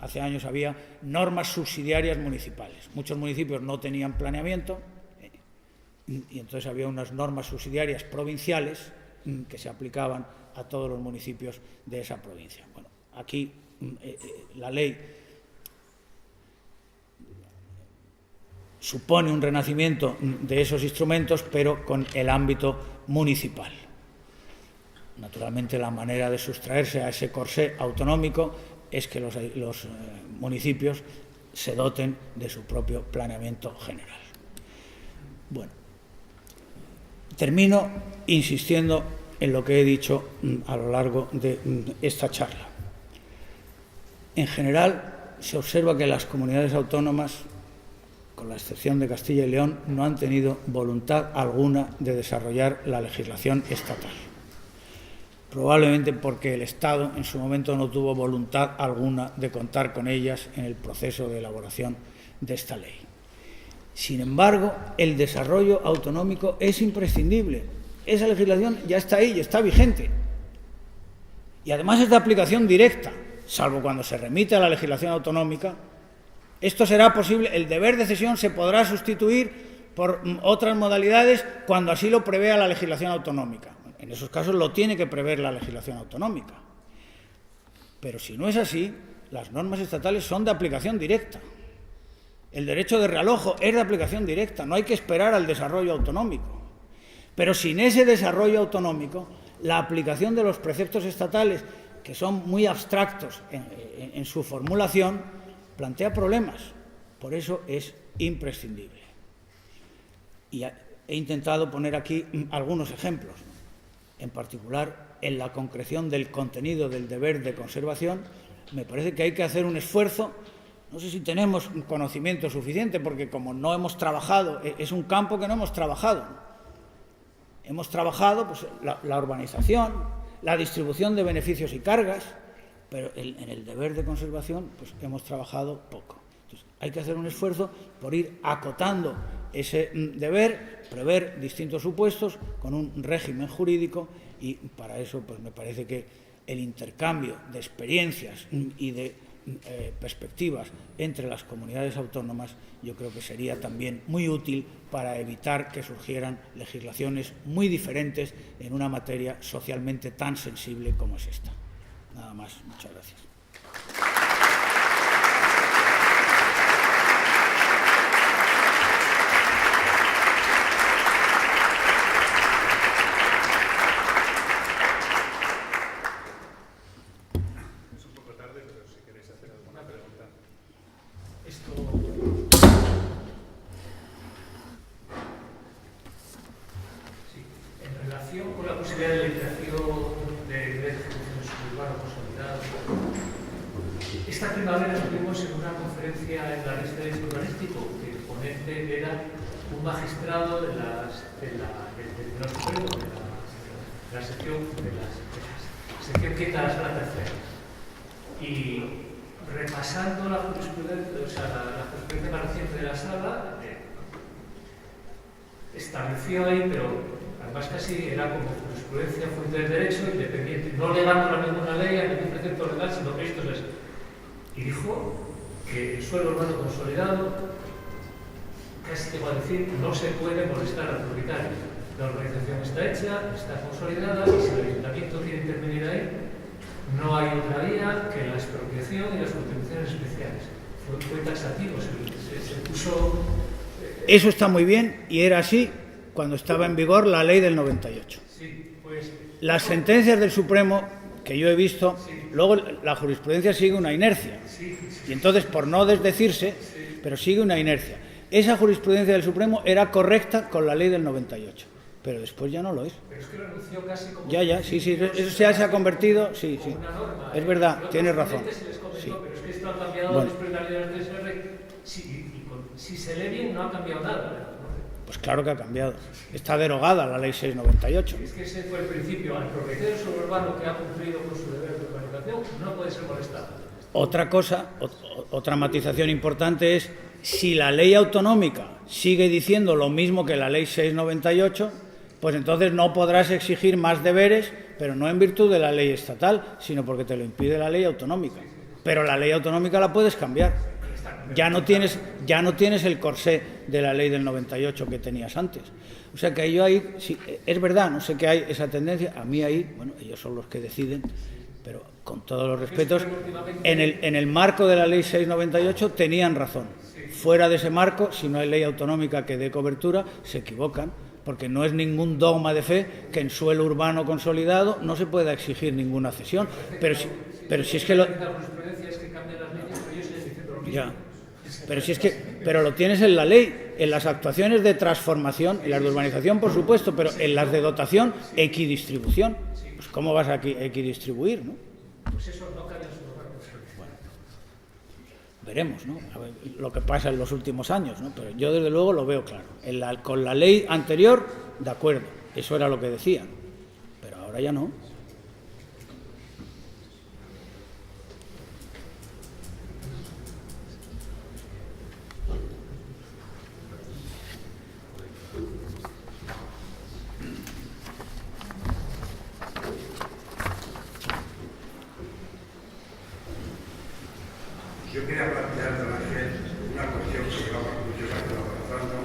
hace años había normas subsidiarias municipales. Muchos municipios no tenían planeamiento y entonces había unas normas subsidiarias provinciales que se aplicaban a todos los municipios de esa provincia. Bueno, aquí la ley supone un renacimiento de esos instrumentos, pero con el ámbito municipal. Naturalmente, la manera de sustraerse a ese corsé autonómico es que los municipios se doten de su propio planeamiento general. Bueno, termino insistiendo en lo que he dicho a lo largo de esta charla. En general, se observa que las comunidades autónomas, con la excepción de Castilla y León, no han tenido voluntad alguna de desarrollar la legislación estatal. Probablemente porque el Estado en su momento no tuvo voluntad alguna de contar con ellas en el proceso de elaboración de esta ley. Sin embargo, el desarrollo autonómico es imprescindible. Esa legislación ya está ahí, ya está vigente. Y además es de aplicación directa, salvo cuando se remite a la legislación autonómica. Esto será posible, el deber de cesión se podrá sustituir por otras modalidades cuando así lo prevea la legislación autonómica. En esos casos lo tiene que prever la legislación autonómica. Pero si no es así, las normas estatales son de aplicación directa. El derecho de realojo es de aplicación directa, no hay que esperar al desarrollo autonómico. Pero sin ese desarrollo autonómico, la aplicación de los preceptos estatales, que son muy abstractos en su formulación, plantea problemas. Por eso es imprescindible. Y he intentado poner aquí algunos ejemplos. En particular, en la concreción del contenido del deber de conservación, me parece que hay que hacer un esfuerzo. No sé si tenemos conocimiento suficiente, porque como no hemos trabajado, es un campo que no hemos trabajado. Hemos trabajado pues, la urbanización, la distribución de beneficios y cargas, pero en el deber de conservación pues, hemos trabajado poco. Entonces, hay que hacer un esfuerzo por ir acotando ese deber, prever distintos supuestos con un régimen jurídico y para eso pues, me parece que el intercambio de experiencias y de perspectivas entre las comunidades autónomas yo creo que sería también muy útil para evitar que surgieran legislaciones muy diferentes en una materia socialmente tan sensible como es esta. Nada más. Muchas gracias. Esta primavera estuvimos en una conferencia en la Red de Derecho Urbanístico, que el ponente era un magistrado de la sección quinta de la Sala Tercera. Y repasando la jurisprudencia, o sea, la jurisprudencia más reciente de la Sala, estableció ahí, pero además casi era como jurisprudencia fuente del derecho, independiente, no legando a ninguna ley, a ningún precepto legal, sino que esto es eso. Y dijo que el suelo urbano consolidado, casi te voy a decir, no se puede molestar al propietario. La urbanización está hecha, está consolidada, y si el ayuntamiento quiere intervenir ahí, no hay otra vía que la expropiación y las contribuciones especiales. Fue taxativo, se puso... Eso está muy bien, y era así cuando estaba en vigor la ley del 98. Sí, pues... Las sentencias del Supremo que yo he visto, luego la jurisprudencia sigue una inercia. Y entonces, por no desdecirse, pero sigue una inercia. Esa jurisprudencia del Supremo era correcta con la ley del 98, pero después ya no lo es. Pero es que lo anunció casi como... Ya, sí, eso ya se ha convertido, sí. Una norma, es verdad, tienes razón. Sí. Pero es que esto ha cambiado después de la ley de la TSR. Si se lee bien, no ha cambiado nada. Pues claro que ha cambiado. Está derogada la ley 698. Es que ese fue el principio. Al propietario suburbano que ha cumplido con su deber de urbanización no puede ser molestado. Otra cosa, otra matización importante es, si la ley autonómica sigue diciendo lo mismo que la ley 698, pues entonces no podrás exigir más deberes, pero no en virtud de la ley estatal, sino porque te lo impide la ley autonómica. Pero la ley autonómica la puedes cambiar. Ya no tienes el corsé de la ley del 98 que tenías antes. O sea que yo ahí, sí, es verdad, no sé que hay esa tendencia. A mí ahí, bueno, ellos son los que deciden, pero con todos los respetos, en el marco de la ley 698 tenían razón. Fuera de ese marco, si no hay ley autonómica que dé cobertura, se equivocan, porque no es ningún dogma de fe que en suelo urbano consolidado no se pueda exigir ninguna cesión. Pero si es que lo... Ya. Pero lo tienes en la ley, en las actuaciones de transformación, en las de urbanización, por supuesto, pero en las de dotación, equidistribución. Pues ¿cómo vas a equidistribuir, no? Pues eso no cabe en su lugar. Bueno, veremos, ¿no? A ver, lo que pasa en los últimos años, ¿no? Pero yo desde luego lo veo claro. Con la ley anterior, de acuerdo, eso era lo que decían, pero ahora ya no. Yo quería plantear también una cuestión que llevamos muchos años avanzando,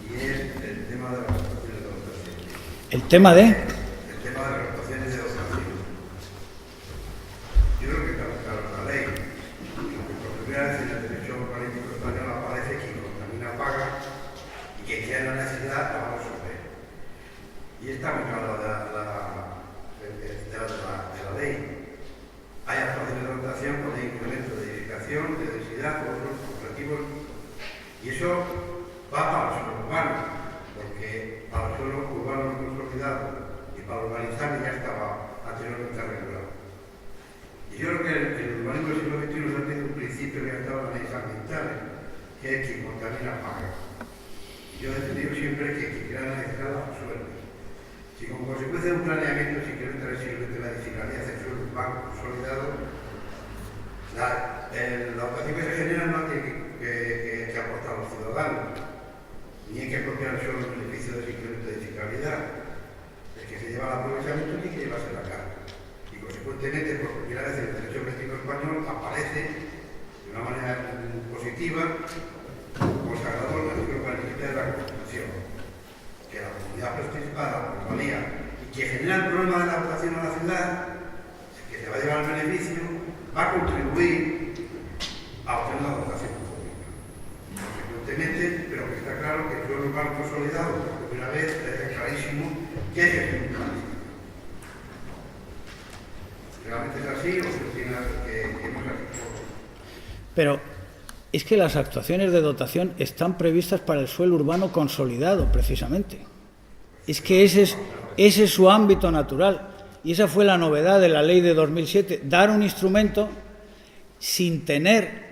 y es el tema de las actuaciones de dotación. ¿El tema de? El tema de las actuaciones de dotación. Yo creo que claro, la ley, por primera vez en el derecho urbanístico español aparece quien contamina paga y quien tiene la necesidad la va a resolver. Y está muy claro de la ley. Hay actuaciones de dotación con el incremento de edificación, de densidad, con otros objetivos, y eso va para el suelo urbano, porque para el suelo urbano consolidado y para urbanizar ya estaba anteriormente regulado. Y yo creo que el urbanismo del siglo XXI ha tenido un principio que ha estado en las leyes ambientales, que es quien contamina paga. Yo he defendido siempre que quien crea la necesidad la resuelve. Si como consecuencia de un planeamiento se incrementa visiblemente la edificación del suelo urbano consolidado, la dotación que se genera no tiene que aportar a los ciudadanos, ni hay que apropiar solo el beneficio de ese incremento de edificabilidad. El que se lleva el aprovechamiento tiene que llevarse la carga. Y consecuentemente, por primera vez en el derecho doméstico español aparece de una manera positiva consagrado el artículo 47 de la Constitución, que la comunidad participada, la plusvalía, y que genera el problema de la dotación a la ciudad, que se va a llevar el beneficio, va a contribuir a obtener la dotación pública. Consecuentemente, pero que está claro que el suelo urbano consolidado, por primera vez, es clarísimo que es el urbanístico. ¿Realmente es así o se opina que no es así? Pero es que las actuaciones de dotación están previstas para el suelo urbano consolidado, precisamente. Es que ese es su ámbito natural. Y esa fue la novedad de la ley de 2007, dar un instrumento sin tener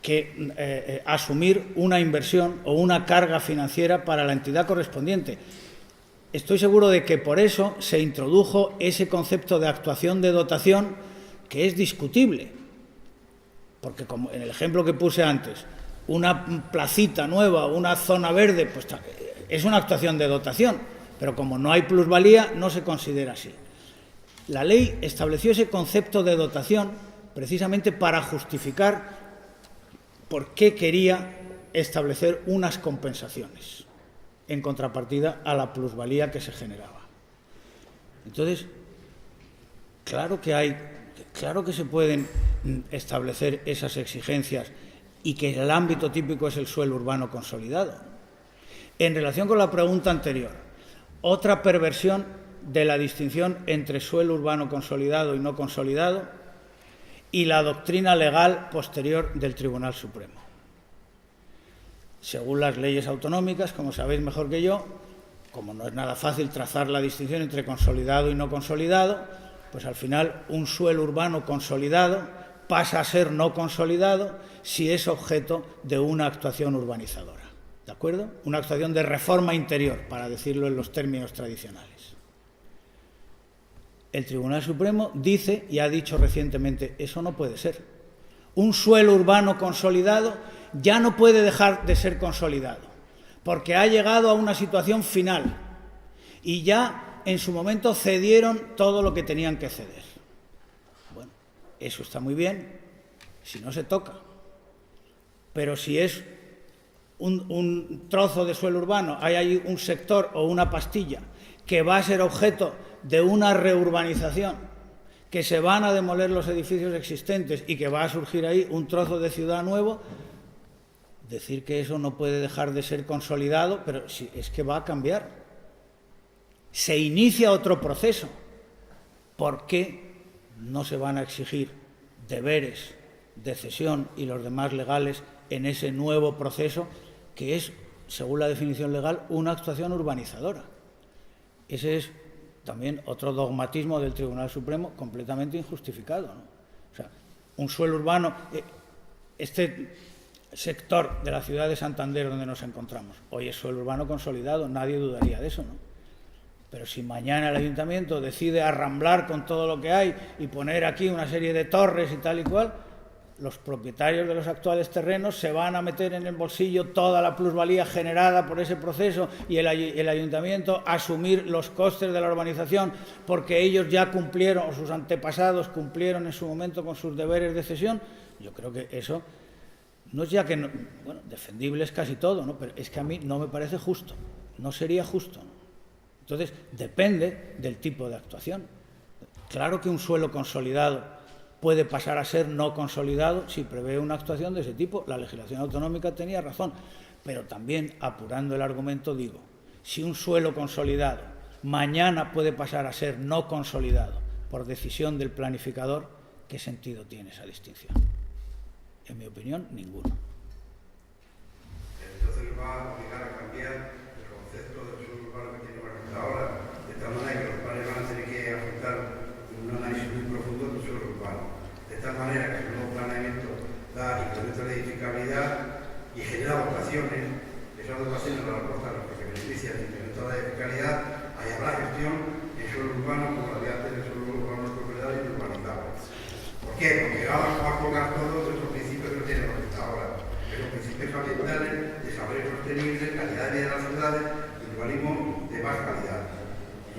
que asumir una inversión o una carga financiera para la entidad correspondiente. Estoy seguro de que por eso se introdujo ese concepto de actuación de dotación, que es discutible. Porque como en el ejemplo que puse antes, una placita nueva, una zona verde, pues es una actuación de dotación, pero como no hay plusvalía, no se considera así. La ley estableció ese concepto de dotación precisamente para justificar por qué quería establecer unas compensaciones. en contrapartida a la plusvalía que se generaba. Entonces, claro que se pueden establecer esas exigencias y que el ámbito típico es el suelo urbano consolidado. En relación con la pregunta anterior, otra perversión de la distinción entre suelo urbano consolidado y no consolidado y la doctrina legal posterior del Tribunal Supremo. Según las leyes autonómicas, como sabéis mejor que yo, como no es nada fácil trazar la distinción entre consolidado y no consolidado, pues al final un suelo urbano consolidado pasa a ser no consolidado si es objeto de una actuación urbanizadora. ¿De acuerdo? Una actuación de reforma interior, para decirlo en los términos tradicionales. El Tribunal Supremo dice, y ha dicho recientemente, eso no puede ser. Un suelo urbano consolidado ya no puede dejar de ser consolidado, porque ha llegado a una situación final y ya en su momento cedieron todo lo que tenían que ceder. Bueno, eso está muy bien, si no se toca. Pero si es un trozo de suelo urbano, hay ahí un sector o una pastilla que va a ser objeto de una reurbanización, que se van a demoler los edificios existentes y que va a surgir ahí un trozo de ciudad nuevo, decir que eso no puede dejar de ser consolidado, pero si es que va a cambiar. Se inicia otro proceso. ¿Por qué no se van a exigir deberes de cesión y los demás legales en ese nuevo proceso que es, según la definición legal, una actuación urbanizadora? Ese es también otro dogmatismo del Tribunal Supremo completamente injustificado, ¿no? O sea, un suelo urbano, este sector de la ciudad de Santander donde nos encontramos, hoy es suelo urbano consolidado, nadie dudaría de eso, ¿no? Pero si mañana el ayuntamiento decide arramblar con todo lo que hay y poner aquí una serie de torres y tal y cual, los propietarios de los actuales terrenos se van a meter en el bolsillo toda la plusvalía generada por ese proceso y el ayuntamiento asumir los costes de la urbanización porque ellos ya cumplieron, o sus antepasados cumplieron en su momento con sus deberes de cesión. Yo creo que eso no es ya que, no, bueno, defendible es casi todo, ¿no? Pero es que a mí no me parece justo, no sería justo, ¿no? Entonces, depende del tipo de actuación. Claro que un suelo consolidado puede pasar a ser no consolidado si prevé una actuación de ese tipo. La legislación autonómica tenía razón, pero también, apurando el argumento, digo, si un suelo consolidado mañana puede pasar a ser no consolidado por decisión del planificador, ¿qué sentido tiene esa distinción? En mi opinión, ninguno. Entonces va a obligar a cambiar el concepto del suelo urbano que tiene ahora, de tal manera que los planes van a tener que afrontar un análisis muy profundo del suelo urbano. De tal manera que el nuevo planeamiento da incremento de edificabilidad y genera votaciones. Esas votaciones no las aportan los que benefician del incremento de edificabilidad. Ahí habrá gestión en suelo urbano como la de antes del suelo urbano de propiedad y urbanizado. ¿Por qué? Porque ahora va a colgar todos esos principios que tienen ahora. Los principios ambientales, desarrollo sostenible, calidad de vida de las ciudades y urbanismo de más calidad.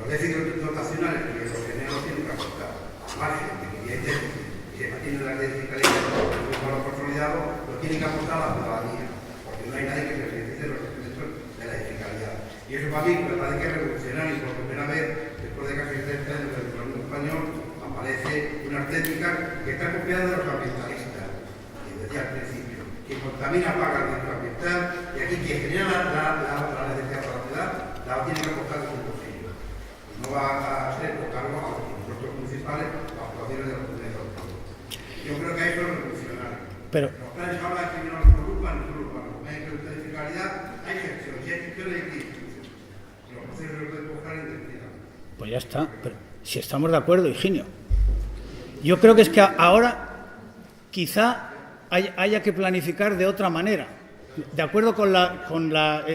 Los déficits dotacionales que los generos tienen que aportar, margen de que hay déficit y se mantiene la edificabilidad del urbano consolidado, lo tienen que aportar a la ciudadanía, porque no hay nadie que se beneficie de los efectos de la edificabilidad. Y eso para mí me parece que es revolucionario. Por primera vez, después de casi 30 años del urbanismo español, aparece una técnica que está copiada de los ambientalistas, que decía al principio, que contamina paga el derecho ambiental, y aquí quien genera la necesidad para la ciudad, la tiene que aportar de su bolsillo. No va a ser por cargo a los impuestos municipales o a actuaciones de los comunidades autónomas. Yo creo que eso es revolucionario. Pero los planes ahora que no los preocupan, no solo para los medios de edificabilidad, hay gestión, y hay gestión de distribución. Los procesos los pueden buscar indefinidamente. pues ya está, pero si estamos de acuerdo, Higinio. Yo creo que es que ahora quizá haya que planificar de otra manera, de acuerdo con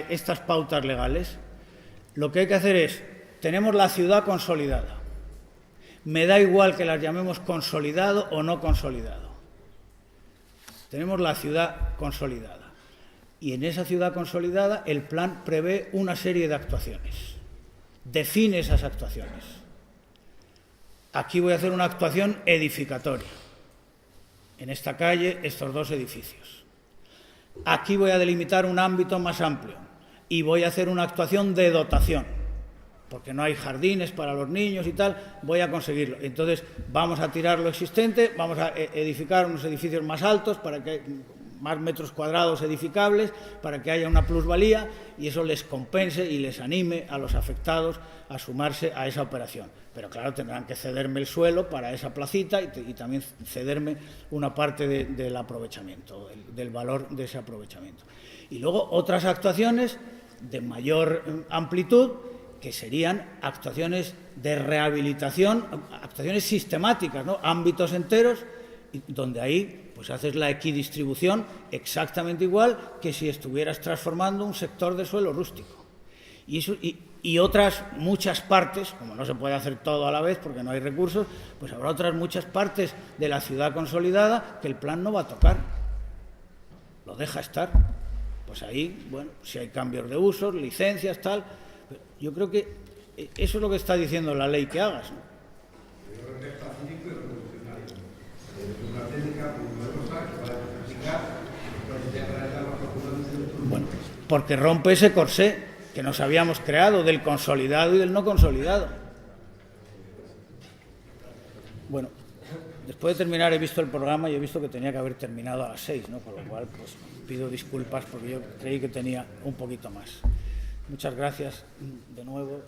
estas pautas legales. Lo que hay que hacer es, tenemos la ciudad consolidada, me da igual que las llamemos consolidado o no consolidado, tenemos la ciudad consolidada y en esa ciudad consolidada el plan prevé una serie de actuaciones, define esas actuaciones. Aquí voy a hacer una actuación edificatoria. En esta calle, estos dos edificios. Aquí voy a delimitar un ámbito más amplio. y voy a hacer una actuación de dotación, porque no hay jardines para los niños y tal, voy a conseguirlo. Entonces vamos a tirar lo existente, vamos a edificar unos edificios más altos para que más metros cuadrados edificables, para que haya una plusvalía y eso les compense y les anime a los afectados a sumarse a esa operación. Pero claro, tendrán que cederme el suelo para esa placita y también cederme una parte del aprovechamiento, del valor de ese aprovechamiento. Y luego otras actuaciones de mayor amplitud, que serían actuaciones de rehabilitación, actuaciones sistemáticas, ¿no? Ámbitos enteros, donde ahí pues haces la equidistribución exactamente igual que si estuvieras transformando un sector de suelo rústico. Y otras muchas partes, como no se puede hacer todo a la vez porque no hay recursos, pues habrá otras muchas partes de la ciudad consolidada que el plan no va a tocar, lo deja estar. Pues ahí, bueno, si hay cambios de usos, licencias, tal. Yo creo que eso es lo que está diciendo la ley que hagas, ¿no? Yo creo que es pacífico y revolucionario. Es una técnica muy nueva que va a aplicar, bueno, porque rompe ese corsé que nos habíamos creado del consolidado y del no consolidado. Bueno, después de terminar he visto el programa y he visto que tenía que haber terminado a las 6, ¿no? Con lo cual pues pido disculpas porque yo creí que tenía un poquito más. Muchas gracias de nuevo.